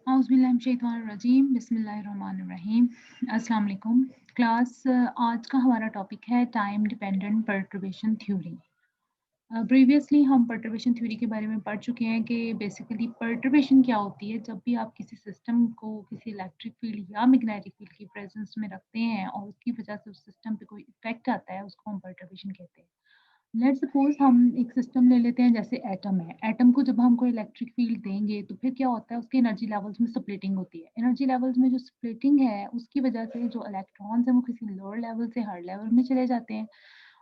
औज़ुबिल्लाहिमिनश्शैतानिर्रजीम बिस्मिल्लाहिर्रहमानिर्रहीम। अस्सलाम वालेकुम। आज का हमारा टॉपिक है time dependent perturbation theory. Previously हम पर्टर्बेशन थ्योरी के बारे में पढ़ चुके हैं कि बेसिकली पर्टर्बेशन क्या होती है। जब भी आप किसी सिस्टम को किसी इलेक्ट्रिक फील्ड या मैग्नेटिक फील्ड की प्रेजेंस में रखते हैं और उसकी वजह से उस सिस्टम पे कोई इफेक्ट आता है, उसको हम पर्टर्बेशन कहते हैं। लेट्स सपोज हम एक सिस्टम ले लेते हैं, जैसे एटम है। एटम को जब हम कोई इलेक्ट्रिक फील्ड देंगे तो फिर क्या होता है, उसके एनर्जी लेवल्स में स्प्लिटिंग होती है। एनर्जी लेवल्स में जो स्प्लिटिंग है उसकी वजह से जो इलेक्ट्रॉन्स हैं वो किसी लोअर लेवल से हायर लेवल में चले जाते हैं।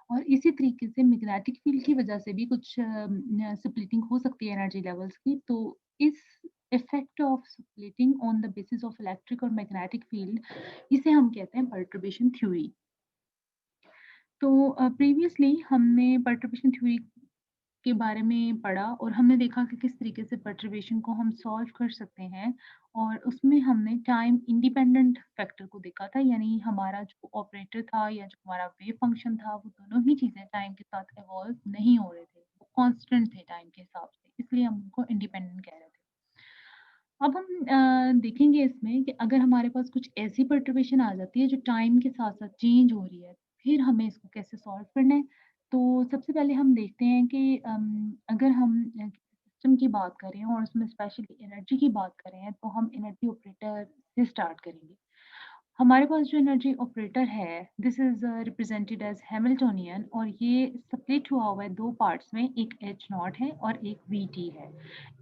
और इसी तरीके से मैग्नेटिक फील्ड की वजह से भी कुछ स्प्लिटिंग हो सकती है एनर्जी लेवल्स की। तो इस effect of splitting on the basis of electric और मैग्नेटिक फील्ड, इसे हम कहते हैं पर्टर्बेशन थ्योरी। तो प्रीवियसली हमने पर्टर्बेशन थ्योरी के बारे में पढ़ा और हमने देखा कि किस तरीके से पर्टर्बेशन को हम सॉल्व कर सकते हैं। और उसमें हमने टाइम इंडिपेंडेंट फैक्टर को देखा था, यानी हमारा जो ऑपरेटर था या जो हमारा वेव फंक्शन था, वो दोनों ही चीज़ें टाइम के साथ इवॉल्व नहीं हो रहे थे, वो कांस्टेंट थे टाइम के हिसाब से, इसलिए हम उनको इंडिपेंडेंट कह रहे थे। अब हम देखेंगे इसमें कि अगर हमारे पास कुछ ऐसी पर्टर्बेशन आ जाती है जो टाइम के साथ-साथ चेंज हो रही है, फिर हमें इसको कैसे सॉल्व करना है। तो सबसे पहले हम देखते हैं कि अगर हम सिस्टम की बात करें और उसमें स्पेशली एनर्जी की बात करें, तो हम एनर्जी ऑपरेटर से स्टार्ट करेंगे। हमारे पास जो एनर्जी ऑपरेटर है, this is represented as Hamiltonian, और ये स्प्लिट हुआ हुआ है 2 पार्ट्स में, एक एच नॉट है और एक वीटी है।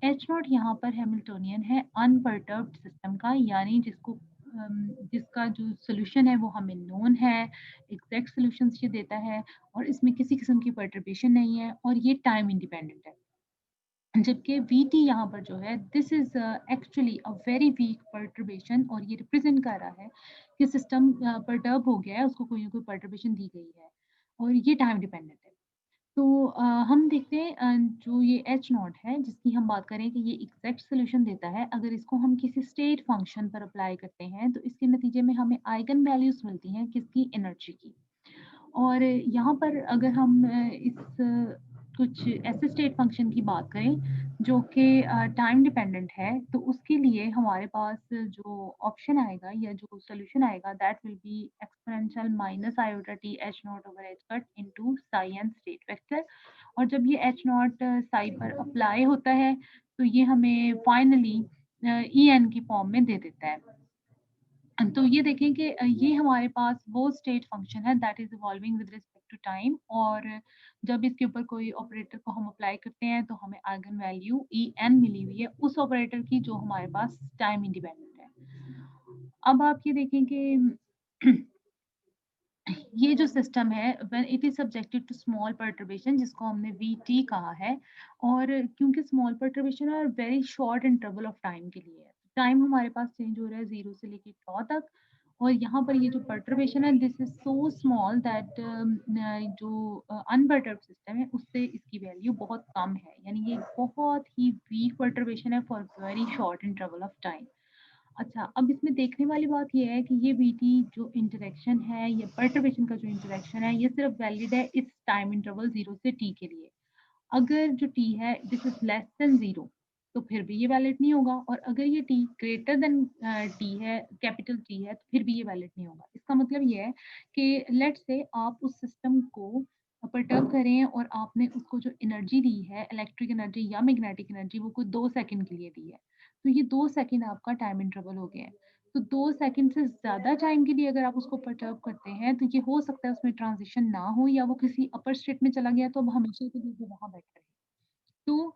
एच नॉट यहाँ पर हैमिल्टोनियन है अनपर्टर्ब्ड सिस्टम का, यानी जिसका जो सॉल्यूशन है वो हमें नोन है, एग्जैक्ट सॉल्यूशंस ये देता है और इसमें किसी किस्म की पर्टर्बेशन नहीं है और ये टाइम इंडिपेंडेंट है। जबकि वीटी यहाँ पर जो है, this is actually a very weak perturbation, और ये रिप्रेजेंट कर रहा है कि सिस्टम पर्टर्ब हो गया है, उसको कोई ना कोई पर्टर्बेशन दी गई है और ये टाइम डिपेंडेंट है। तो हम देखते हैं जो ये एच नॉट है जिसकी हम बात करें कि ये एग्जैक्ट सॉल्यूशन देता है, अगर इसको हम किसी स्टेट फंक्शन पर अप्लाई करते हैं तो इसके नतीजे में हमें आइगन वैल्यूज मिलती हैं किसकी, एनर्जी की। और यहाँ पर अगर हम कुछ ऐसे स्टेट फंक्शन की बात करें जो कि टाइम डिपेंडेंट है, तो उसके लिए हमारे पास जो ऑप्शन आएगा या जो सॉल्यूशन आएगा, that will be exponential minus iota t h naught over H cut into psi n state vector. और जब ये एच नॉट साई पर अप्लाई होता है तो ये हमें फाइनली ई एन की फॉर्म में दे देता है। तो ये देखें कि ये हमारे पास वो स्टेट फंक्शन है that is evolving with respect to time, और जब इसके ऊपर कोई ऑपरेटर को हम अप्लाई करते हैं तो हमें आइगन वैल्यू ई एन मिली हुई है उस ऑपरेटर की जो हमारे पास टाइम इंडिपेंडेंट है। अब आप ये देखें कि ये जो सिस्टम है, when it is subjected to small perturbation, जिसको हमने वीटी कहा है, और क्योंकि स्मॉल पर्टर्बेशन और very short interval of time के लिए है, टाइम हमारे पास चेंज हो रहा है 0 से लेके tau तक। और यहाँ पर ये जो पर्टर्बेशन है, this is so small that जो अनपर्टर्ब सिस्टम है उससे इसकी वैल्यू बहुत कम है, यानी ये बहुत ही वीक पर्टर्बेशन है for very short interval of time. अच्छा, अब इसमें देखने वाली बात ये है कि ये बीटी जो इंटरैक्शन है, ये पर्टर्बेशन का जो इंटरैक्शन है, ये सिर्फ वैलिड है इस टाइम इंटरवल 0 से t के लिए। अगर जो t है दिस इज़ लेस देन 0, तो फिर भी ये वैलिड नहीं होगा, और अगर ये t ग्रेटर देन t है, कैपिटल T है, तो फिर भी ये वैलिड नहीं होगा। इसका मतलब ये है कि लेट्स से आप उस सिस्टम को पर्टर्ब करें और आपने उसको जो एनर्जी दी है, इलेक्ट्रिक एनर्जी या मैग्नेटिक एनर्जी, वो कोई 2 सेकंड के लिए दी है। तो ये 2 सेकंड आपका टाइम इंटरवल हो गया है। तो 2 सेकंड से ज़्यादा टाइम के लिए अगर आप उसको पर्टर्ब करते हैं, तो ये हो सकता है उसमें ट्रांज़िशन ना हो या वो किसी अपर स्टेट में चला गया, तो अब हमेशा के लिए वो वहाँ बैठा रहे। तो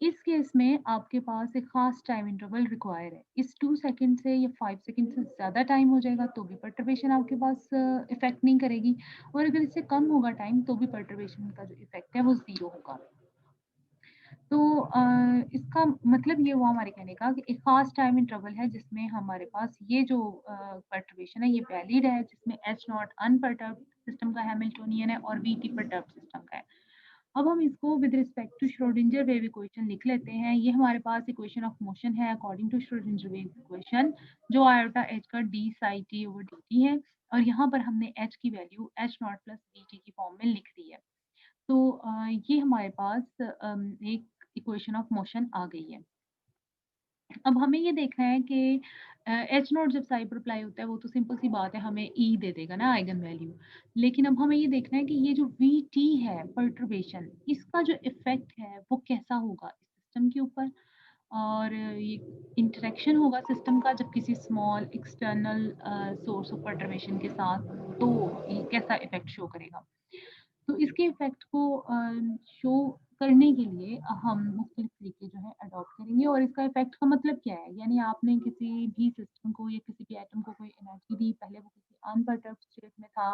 इस केस में आपके पास एक ख़ास टाइम इंटरवल रिक्वायर है। इस 2 सेकंड से या 5 सेकंड से ज़्यादा टाइम हो जाएगा तो भी पर्टर्बेशन आपके पास इफ़ेक्ट नहीं करेगी, और अगर इससे कम होगा टाइम तो भी पर्टर्बेशन का जो इफ़ेक्ट है वो 0 होगा। तो इसका मतलब ये हुआ हमारे कहने का कि एक ख़ास टाइम इंटरवल है जिसमें हमारे पास ये जो पर्टर्बेशन है ये वैलिड है, जिसमें एच नॉट अनपर्टर्ब्ड सिस्टम का हैमिल्टोनियन है और वीटी पर्टर्ब्ड सिस्टम का है। अब हम इसको with respect to Schrodinger wave equation लिख लेते हैं। ये हमारे पास इक्वेशन ऑफ मोशन है according to Schrodinger wave equation, जो आयोटा एच का d psi t over d t है, और यहाँ पर हमने एच की value h naught plus v t की फॉर्म में लिख दी है। तो ये हमारे पास एक इक्वेशन ऑफ मोशन आ गई है। अब हमें ये देखना है कि एच नॉट जब साई पर अप्लाई होता है वो तो सिंपल सी बात है, हमें ई दे देगा ना आइगन वैल्यू। लेकिन अब हमें ये देखना है कि ये जो वी टी है पर्टर्बेशन, इसका जो इफेक्ट है वो कैसा होगा इस सिस्टम के ऊपर। और ये इंटरेक्शन होगा सिस्टम का जब किसी small external source of perturbation के साथ, तो ये कैसा इफेक्ट शो करेगा। तो इसके इफ़ेक्ट को शो करने के लिए हम मुख्तलिफ तरीके जो है अडॉप्ट करेंगे। और इसका इफ़ेक्ट का मतलब क्या है? यानी आपने किसी भी सिस्टम को या किसी भी एटम को कोई एनर्जी दी, पहले वो किसी अनपर्टर्ब्ड स्टेट में था,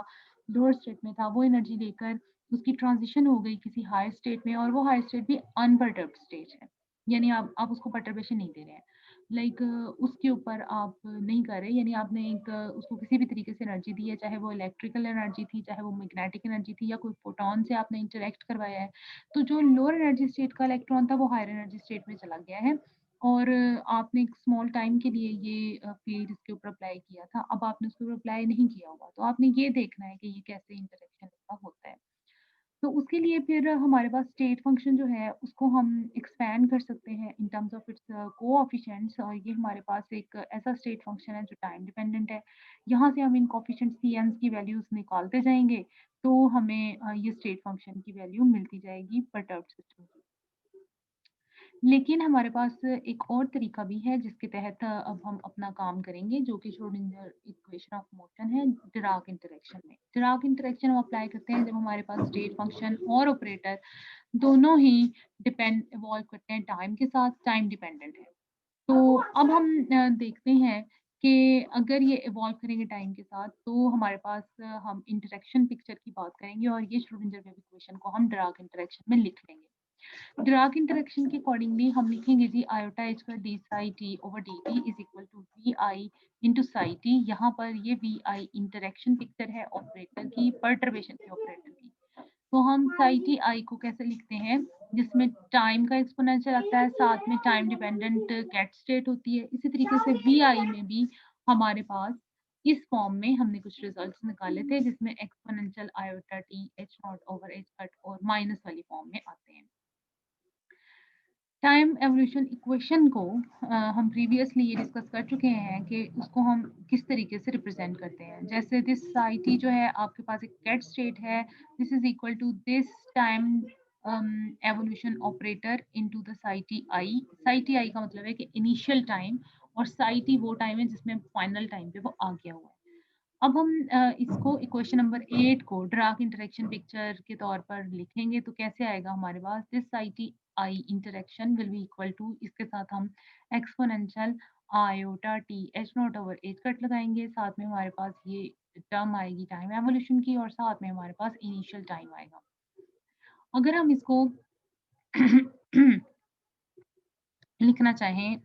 लोअर स्टेट में था, वो एनर्जी लेकर उसकी ट्रांज़िशन हो गई किसी हायर स्टेट में, और वो हायर स्टेट भी अनपर्टर्ब्ड स्टेट है। यानी आप उसको पर्टर्बेशन नहीं दे रहे हैं। लाइक उसके ऊपर आप नहीं कर रहे, यानी आपने एक उसको किसी भी तरीके से एनर्जी दी है, चाहे वो इलेक्ट्रिकल एनर्जी थी, चाहे वो मैग्नेटिक एनर्जी थी, या कोई फोटॉन से आपने इंटरैक्ट करवाया है। तो जो लोअर एनर्जी स्टेट का इलेक्ट्रॉन था वो हायर एनर्जी स्टेट में चला गया है, और आपने एक स्मॉल टाइम के लिए ये फ़ील्ड इसके ऊपर अप्लाई किया था। अब आपने उसके ऊपर अप्लाई नहीं किया होगा, तो आपने ये देखना है कि ये कैसे इंटरैक्शन इसका होता है। तो उसके लिए फिर हमारे पास स्टेट फंक्शन जो है उसको हम एक्सपैंड कर सकते हैं in terms of its coefficients. और ये हमारे पास एक ऐसा स्टेट फंक्शन है जो टाइम डिपेंडेंट है। यहाँ से हम इन कोएफिशिएंट्स की एम्स की वैल्यूज़ निकालते जाएँगे, तो हमें ये स्टेट फंक्शन की वैल्यू मिलती जाएगी परटर्ब्ड सिस्टम की। लेकिन हमारे पास एक और तरीका भी है जिसके तहत अब हम अपना काम करेंगे, जो कि श्रोडिंगर इक्वेशन ऑफ मोशन है डिराक इंटरैक्शन में। डिराक इंटरैक्शन हम अप्लाई करते हैं जब हमारे पास स्टेट फंक्शन और ऑपरेटर दोनों ही डिपेंड इवॉल्व करते हैं टाइम के साथ, टाइम डिपेंडेंट है। तो अब हम देखते हैं कि अगर ये इवॉल्व करेंगे टाइम के साथ, तो हमारे पास हम इंटरैक्शन पिक्चर की बात करेंगे, और ये श्रोडिंगर वेव इक्वेशन को हम डिराक इंटरैक्शन में लिख लेंगे। डिराक इंटरैक्शन के अकॉर्डिंगली हम लिखेंगे जी आयोटा एच का d psi t over d t is equal to v i into psi t. यहाँ पर ये वी आई इंटरैक्शन पिक्चर है ऑपरेटर की, पर्टर्बेशन के ऑपरेटर की। तो हम साई टी आई को कैसे लिखते हैं, जिसमें टाइम का एक्सपोनेंशियल आता है, साथ में टाइम डिपेंडेंट गेट स्टेट होती है। इसी तरीके से वी आई में भी हमारे पास इस फॉर्म में हमने कुछ रिजल्ट्स निकाले थे, जिसमें exponential iota t h naught over H cut और माइनस वाली फॉर्म में आते हैं। टाइम एवोल्यूशन इक्वेशन को हम प्रीवियसली ये डिस्कस कर चुके हैं कि उसको हम किस तरीके से रिप्रेजेंट करते हैं। जैसे दिस साई टी जो है आपके पास एक गेट स्टेट है, this is equal to this time evolution operator into the psi t i. Psi t i का मतलब है कि इनिशियल टाइम, और साई टी वो टाइम है जिसमें फाइनल टाइम पे वो आ गया हुआ है। अब हम इसको इक्वेशन नंबर 8 को डिराक इंटरैक्शन पिक्चर के तौर पर लिखेंगे, तो कैसे आएगा हमारे पास, this i t i interaction will be equal to, इसके साथ हम exponential iota t h naught over H cut लगाएंगे, साथ में हमारे पास ये टर्म आएगी टाइम एवोल्यूशन की, और साथ में हमारे पास इनिशियल टाइम आएगा। अगर हम इसको लिखना चाहें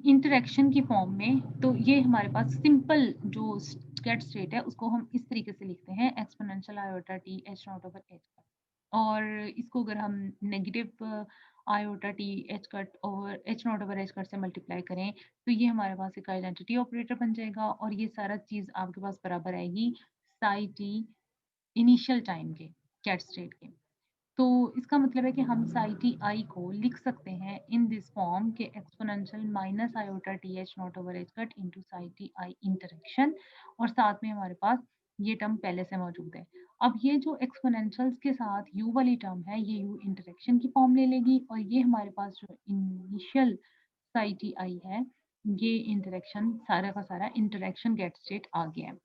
इंटरैक्शन की फॉर्म में, तो ये हमारे पास सिंपल जो गेट स्टेट है उसको हम इस तरीके से लिखते हैं, exponential iota t h naught over H cut. और इसको अगर हम negative iota t H cut over H naught over H cut से मल्टीप्लाई करें, तो ये हमारे पास एक आइडेंटिटी ऑपरेटर बन जाएगा, और ये सारा चीज़ आपके पास बराबर आएगी साई टी इनिशियल टाइम के गेट स्टेट के। तो इसका मतलब है कि हम साई टी आई को लिख सकते हैं इन दिस फॉर्म के exponential minus iota t h naught over H cut into psi t i interaction, और साथ में हमारे पास ये टर्म पहले से मौजूद है। अब ये जो एक्सपोनेंशियल्स के साथ यू वाली टर्म है, ये यू इंटरेक्शन की फॉर्म ले लेगी, और ये हमारे पास जो इनिशियल साई टी आई है, ये इंटरेक्शन सारा का सारा इंटरेक्शन गेट स्टेट आ गया है।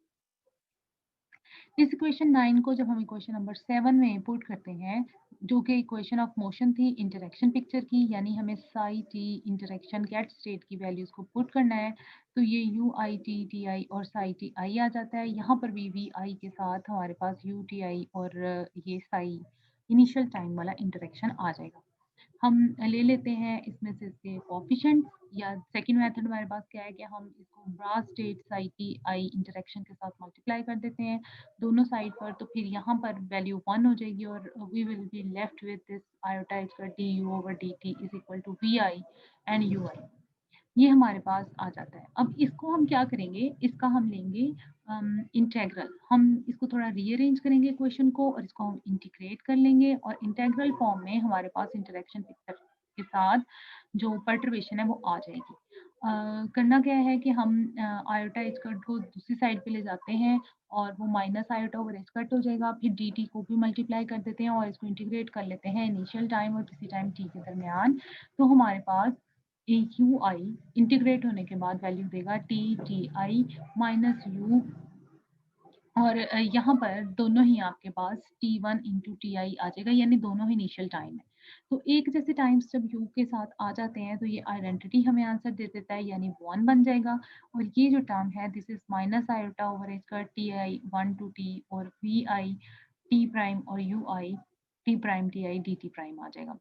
इस इक्वेशन 9 को जब हम इक्वेशन नंबर 7 में पुट करते हैं, जो कि इक्वेशन ऑफ मोशन थी इंटरेक्शन पिक्चर की, यानी हमें psi t interaction ket state की वैल्यूज को पुट करना है, तो ये u i t t i और साई टी आई आ जाता है। यहाँ पर भी वी आई के साथ हमारे पास यू टी आई और ये साई इनिशियल टाइम वाला इंटरेक्शन आ जाएगा। हम ले लेते हैं इसमें से इसके कोएफिशिएंट्स, या सेकंड मेथड हमारे पास क्या है कि हम इसको bra state psi t i interaction के साथ मल्टीप्लाई कर देते हैं दोनों साइड पर, तो फिर यहाँ पर वैल्यू 1 हो जाएगी, और we will be left with this iota का d u over d t is equal to v i and u i. ये हमारे पास आ जाता है। अब इसको हम क्या करेंगे, इसका हम लेंगे इंटीग्रल। हम इसको थोड़ा रीअरेंज करेंगे इक्वेशन को और इसको हम इंटीग्रेट कर लेंगे और इंटीग्रल फॉर्म में हमारे पास इंटरेक्शन पिक्चर के साथ जो पर्टर्बेशन है वो आ जाएगी। करना क्या है कि हम आयोटा एच कट को दूसरी साइड पे ले जाते हैं और वो minus iota over H cut हो जाएगा। फिर डी टी को भी मल्टीप्लाई कर देते हैं और इसको इंटीग्रेट कर लेते हैं इनिशियल टाइम और किसी टाइम टी के दरमियान। तो हमारे पास ए यू आई इंटीग्रेट होने के बाद वैल्यू देगा T t I minus you और यहाँ पर दोनों ही आपके पास t1 इंटू टी आई आ जाएगा, यानी दोनों ही इनिशियल टाइम है। तो एक जैसे टाइम्स जब u के साथ आ जाते हैं तो ये आइडेंटिटी हमें आंसर दे देता है, यानी 1 बन जाएगा। और ये जो टर्म है this is minus iota over h का टी आई 1 टू टी और वी आई टी प्राइम और u i T prime t i d T prime आ जाएगा।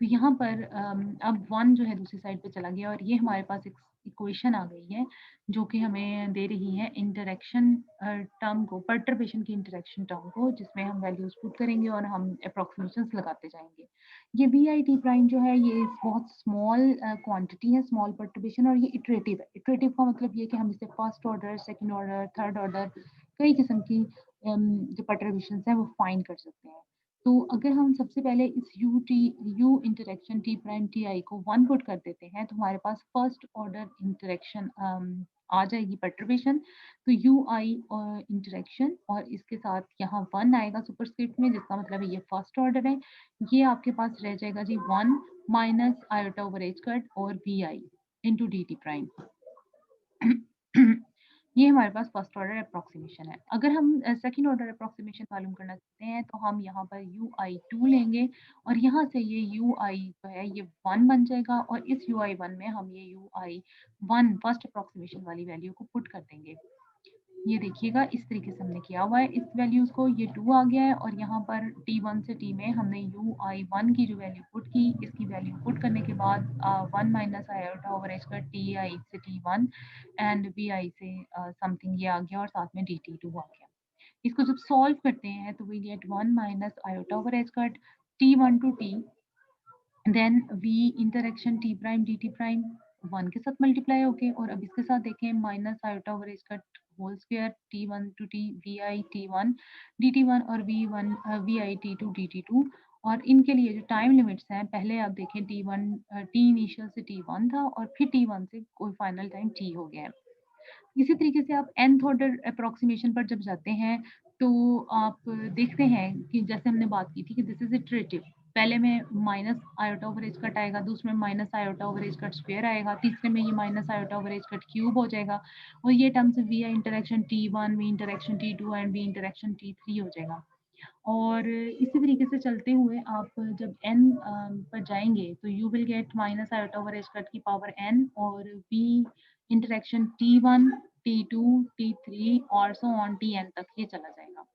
तो यहाँ पर अब 1 जो है दूसरी साइड पे चला गया और ये हमारे पास एक इक्वेशन आ गई है जो कि हमें दे रही है इंटरेक्शन टर्म को, पर्टर्बेशन की इंटरेक्शन टर्म को, जिसमें हम वैल्यूज पुट करेंगे और हम अप्रोक्सीमेशंस लगाते जाएंगे। ये वी आई टी प्राइम जो है ये बहुत स्मॉल क्वांटिटी है, स्मॉल पर्टर्बेशन, और ये इटरेटिव है। इटरेटिव का मतलब ये कि हम इसे first order, second order, third order, कई किस्म की जो पर्टर्बेशन है वो फाइंड कर सकते हैं। तो अगर हम सबसे पहले इस you interaction t prime t आई को 1 पुट कर देते हैं तो हमारे पास फर्स्ट ऑर्डर इंटरेक्शन आ जाएगी पर्टर्बेशन। तो यू आई इंटरेक्शन और इसके साथ यहाँ 1 आएगा सुपरस्क्रिप्ट में, जिसका मतलब है ये फर्स्ट ऑर्डर है। ये आपके पास रह जाएगा जी 1 minus iota over H cut और v i into d T prime. ये हमारे पास फर्स्ट ऑर्डर अप्रोक्सीमेशन है। अगर हम सेकंड ऑर्डर अप्रोक्सीमेशन मालूम करना चाहते हैं तो हम यहाँ पर यू आई टू लेंगे और यहाँ से ये यू आई जो है ये 1 बन जाएगा और इस यू आई 1 में हम ये यू आई 1 फर्स्ट अप्रोक्सीमेशन वाली वैल्यू को पुट कर देंगे। ये देखिएगा इस तरीके से हमने किया हुआ है इस वैल्यूज को, ये 2 आ गया है और यहाँ पर t1 से t में हमने यू आई 1 की जो वैल्यू पुट की, इसकी वैल्यू पुट करने के बाद 1 माइनस आयोटा ओवर एच का टी आई से t1 एंड वी आई से समथिंग ये आ गया और साथ में डी टी 2 आ गया। इसको जब सॉल्व करते हैं तो we get 1 minus iota over h का t1 to t, then v interaction t prime D T prime 1 के साथ मल्टीप्लाई हो गए और अब इसके साथ देखें माइनस आयोटा ओवर इसका whole square t one to t v i t one d t one और v i t two d t two. और इनके लिए जो टाइम लिमिट्स हैं, पहले आप देखें टी वन टी इनिशियल से टी वन था और फिर टी वन से कोई फाइनल टाइम टी हो गया है। इसी तरीके से आप nth ऑर्डर अप्रोक्सीमेशन पर जब जाते हैं तो आप देखते हैं कि जैसे हमने बात की थी कि दिस इज इटरेटिव। पहले में minus iota over H cut आएगा, दूसरे में minus iota over H cut square आएगा, तीसरे में ये minus iota over H cut cube हो जाएगा और ये terms v interaction t one, v interaction t two and v interaction t three हो जाएगा। और इसी तरीके से चलते हुए आप जब n पर जाएंगे तो you will get minus iota over H cut की पावर n और v interaction t1 t2 t3 और सो ऑन tn तक ये चला जाएगा।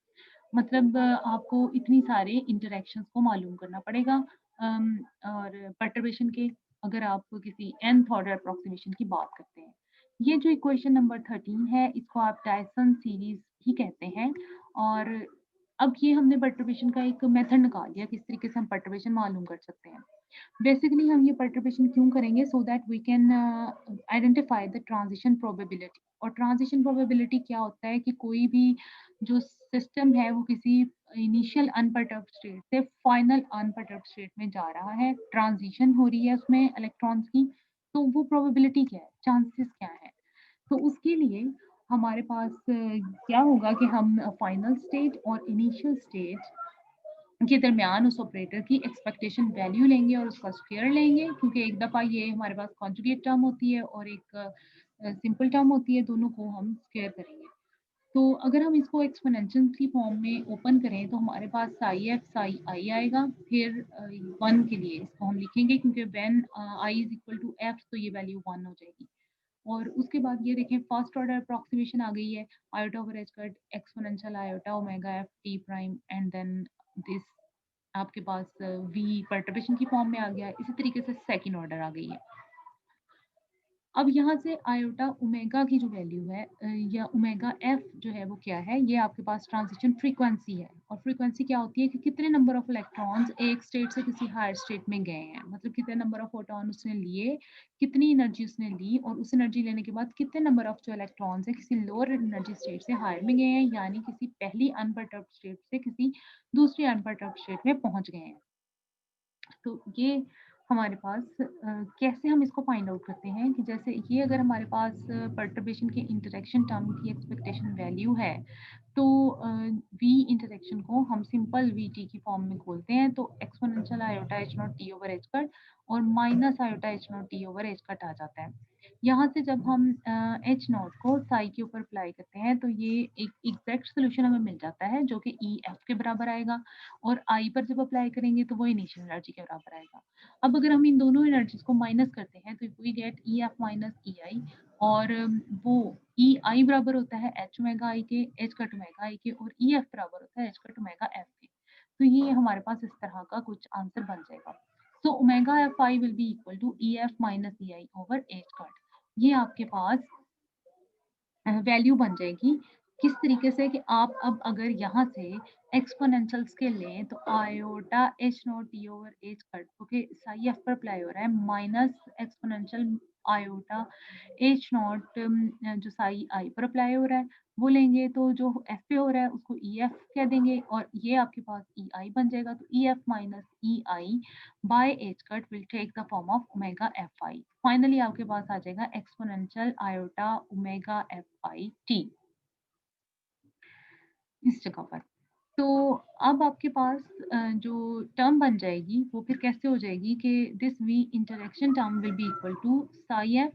मतलब आपको इतनी सारे इंटरेक्शंस को मालूम करना पड़ेगा और पर्टर्बेशन के, अगर आप किसी nth ऑर्डर अप्रोक्सीमेशन की बात करते हैं। ये जो इक्वेशन नंबर 13 है इसको आप डायसन सीरीज ही कहते हैं। और अब ये हमने पर्टर्बेशन का एक मेथड निकाल लिया, किस तरीके से हम पर्टर्बेशन मालूम कर सकते हैं। बेसिकली हम ये पर्टर्बेशन क्यों करेंगे, so that we can identify the transition probability. और ट्रांजिशन प्रोबेबिलिटी क्या होता है कि कोई भी जो सिस्टम है वो किसी इनिशियल अनपर्टर्ब्ड स्टेट से फाइनल अनपर्टर्ब्ड स्टेट में जा रहा है, ट्रांजिशन हो रही है उसमें इलेक्ट्रॉन्स की, तो वो प्रोबेबिलिटी क्या है, चांसेस क्या है। तो उसके लिए हमारे पास क्या होगा कि हम फाइनल स्टेट और इनिशियल स्टेट के दरमियान उस ऑपरेटर की एक्सपेक्टेशन वैल्यू लेंगे और उसका स्क्वायर लेंगे, क्योंकि एक दफ़ा ये हमारे पास कॉन्जुगेट टर्म होती है और एक सिंपल टर्म होती है, दोनों को हम स्क्वायर करेंगे। तो अगर हम इसको एक्सपोनेंशियल की फॉर्म में ओपन करें तो हमारे पास साई एफ साई आई आएगा। फिर 1 के लिए इसको हम लिखेंगे क्योंकि when i is equal to f तो ये वैल्यू 1 हो जाएगी। और उसके बाद ये देखें फर्स्ट ऑर्डर अप्रोक्सीमेशन आ गई है, iota over H cut exponential iota omega f t prime and then this आपके पास वी पर्टर्बेशन की फॉर्म में आ गया। इसी तरीके से सेकंड ऑर्डर आ गई है। अब यहाँ से आयोटा ओमेगा की जो वैल्यू है या ओमेगा एफ जो है वो क्या है, ये आपके पास ट्रांजिशन फ्रीक्वेंसी है। और फ्रीक्वेंसी क्या होती है कि कितने नंबर ऑफ इलेक्ट्रॉन्स एक स्टेट से किसी हायर स्टेट में गए हैं, मतलब कितने नंबर ऑफ फोटॉन उसने लिए, कितनी एनर्जी उसने ली, और उस एनर्जी लेने के बाद कितने नंबर ऑफ जो इलेक्ट्रॉन्स है किसी लोअर एनर्जी स्टेट से हायर में गए हैं, यानी किसी पहली अनपर्टर्ब्ड स्टेट से किसी दूसरी अनपर्टर्ब्ड स्टेट में पहुंच गए हैं। तो ये हमारे पास कैसे हम इसको फाइंड आउट करते हैं कि जैसे ये अगर हमारे पास पर्टर्बेशन के इंटरेक्शन टर्म की एक्सपेक्टेशन वैल्यू है, तो वी इंटरेक्शन को हम सिंपल वी टी की फॉर्म में खोलते हैं, तो exponential iota h naught t over H cut और minus iota h naught t over H cut आ जाता है। यहाँ से जब हम एच नॉट को साई के ऊपर अप्लाई करते हैं तो ये एक एग्जैक्ट सोल्यूशन हमें मिल जाता है जो कि ई एफ के बराबर आएगा, और आई पर जब अप्लाई करेंगे तो वो इनिशियल एनर्जी के बराबर आएगा। अब अगर हम इन दोनों एनर्जीज को माइनस करते हैं तो we get e f minus e i, और वो ई आई बराबर होता है एच ओमेगा आई के, एच कट ओमेगा आई के, और ई एफ बराबर होता है एच कट ओमेगा एफ के। तो ये हमारे पास इस तरह का कुछ आंसर बन जाएगा। So omega F i will be equal to e f minus e i over H cut. ये आपके पास वैल्यू बन जाएगी। किस तरीके से कि आप अब अगर यहाँ से एक्सपोनेंशियल्स के लें तो iota h naught t over H cut okay Sai F पर अप्लाई हो रहा है, minus exponential iota h not जो साई आई पर अप्लाई हो रहा है वो लेंगे, तो जो एफ पे हो रहा है उसको ई एफ कह देंगे, और ये आपके पास ई आई बन जाएगा। तो ई f minus e I by h cut will take the form of omega fi. Finally आपके पास आ जाएगा exponential iota omega fi t इस जगह पर। तो अब आपके पास जो टर्म बन जाएगी वो फिर कैसे हो जाएगी कि this v interaction term will be equal to psi f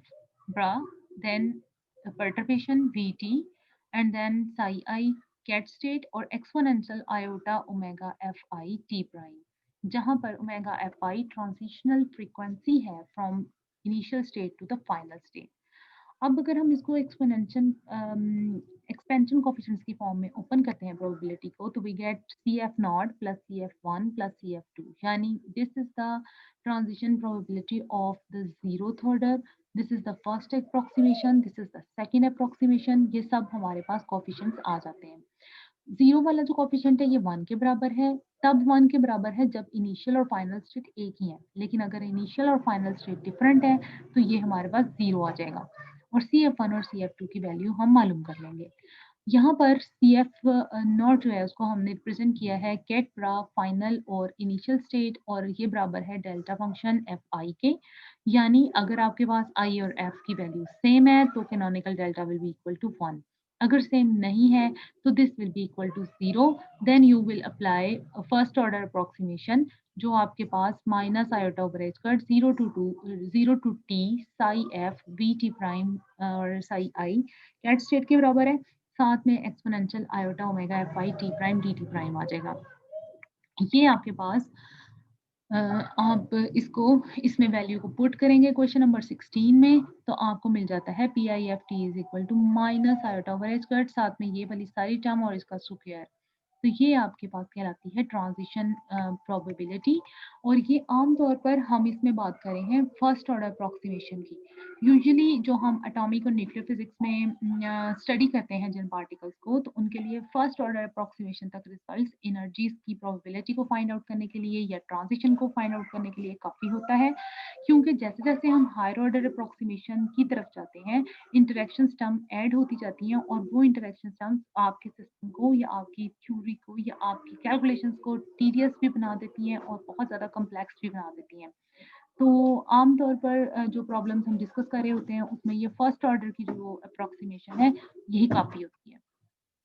bra, then perturbation vt, and then psi I cat state और exponential iota omega fi t prime, जहां पर omega fi transitional frequency है from initial state to the final state। अब अगर हम इसको expansion coefficients की form में ओपन करते हैं प्रोबेबिलिटी को, तो we get C F naught plus C F one plus C F two, यानी this is the transition probability of the zeroth order, this is the first approximation, this is the second approximation. ये सब हमारे पास coefficients आ जाते हैं। Zero वाला जो coefficient है ये वन के बराबर है, तब वन के बराबर है जब इनिशियल और फाइनल स्टेट एक ही है, लेकिन अगर इनिशियल और फाइनल स्टेट डिफरेंट है तो ये हमारे पास जीरो आ जाएगा। और सी एफ वन और सी एफ टू की वैल्यू हम मालूम कर लेंगे। यहाँ पर सी एफ नॉट जो है उसको हमने रिप्रेजेंट किया है गेट ब्रा फाइनल और इनिशियल स्टेट, और ये बराबर है डेल्टा फंक्शन एफ आई के, यानी अगर आपके पास आई और एफ की वैल्यू सेम है तो canonical delta will be equal to one. अगर सेम नहीं है तो this will be equal to zero, then you will apply first order approximation जो आपके पास minus iota over H cut zero to T psi F V T prime और psi आई cat state के बराबर है, साथ में exponential iota omega F I T prime D T prime आ जाएगा। ये आपके पास आप इसको इसमें वैल्यू को पुट करेंगे क्वेश्चन नंबर 16 में, तो आपको मिल जाता है p i f t is equal to minus iota over H cut, साथ में ये वाली सारी टर्म और इसका स्क्वायर। तो ये आपके पास कहलाती है ट्रांजिशन प्रोबेबिलिटी, और ये आमतौर पर हम इसमें बात कर रहे हैं फर्स्ट ऑर्डर अप्रोक्सीमेशन की। यूजुअली जो हम एटॉमिक और न्यूक्लियर फिजिक्स में स्टडी करते हैं जिन पार्टिकल्स को, तो उनके लिए फर्स्ट ऑर्डर अप्रोक्सीमेशन तक रिजल्ट्स एनर्जीज की प्रोबेबिलिटी को फाइंड आउट करने के लिए या ट्रांजिशन को फाइंड आउट करने के लिए काफ़ी होता है, क्योंकि जैसे जैसे हम हायर ऑर्डर अप्रोक्सीमेशन की तरफ जाते हैं इंटरेक्शन टर्म ऐड होती जाती हैं, और वो इंटरेक्शन टर्म्स आपके सिस्टम को या आपकी थ्योरी को या आपकी कैलकुलेशंस को टीडियस भी बना देती हैं और बहुत ज़्यादा कम्प्लेक्स भी बना देती हैं। तो आमतौर पर जो प्रॉब्लम्स हम डिस्कस कर रहे होते हैं उसमें ये फर्स्ट ऑर्डर की जो अप्रोक्सीमेशन है यही काफ़ी होती है।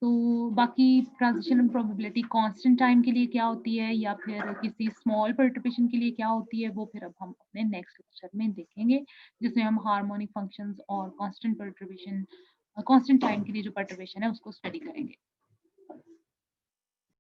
तो बाकी ट्रांजिशन प्रोबेबिलिटी कांस्टेंट टाइम के लिए क्या होती है या फिर किसी स्मॉल पर्टर्बेशन के लिए क्या होती है वो फिर अब हम अपने नेक्स्ट लेक्चर में देखेंगे, जिसमें हम हार्मोनिक फंक्शंस और कांस्टेंट पर्टर्बेशन कांस्टेंट टाइम के लिए जो पर्टर्बेशन है उसको स्टडी करेंगे।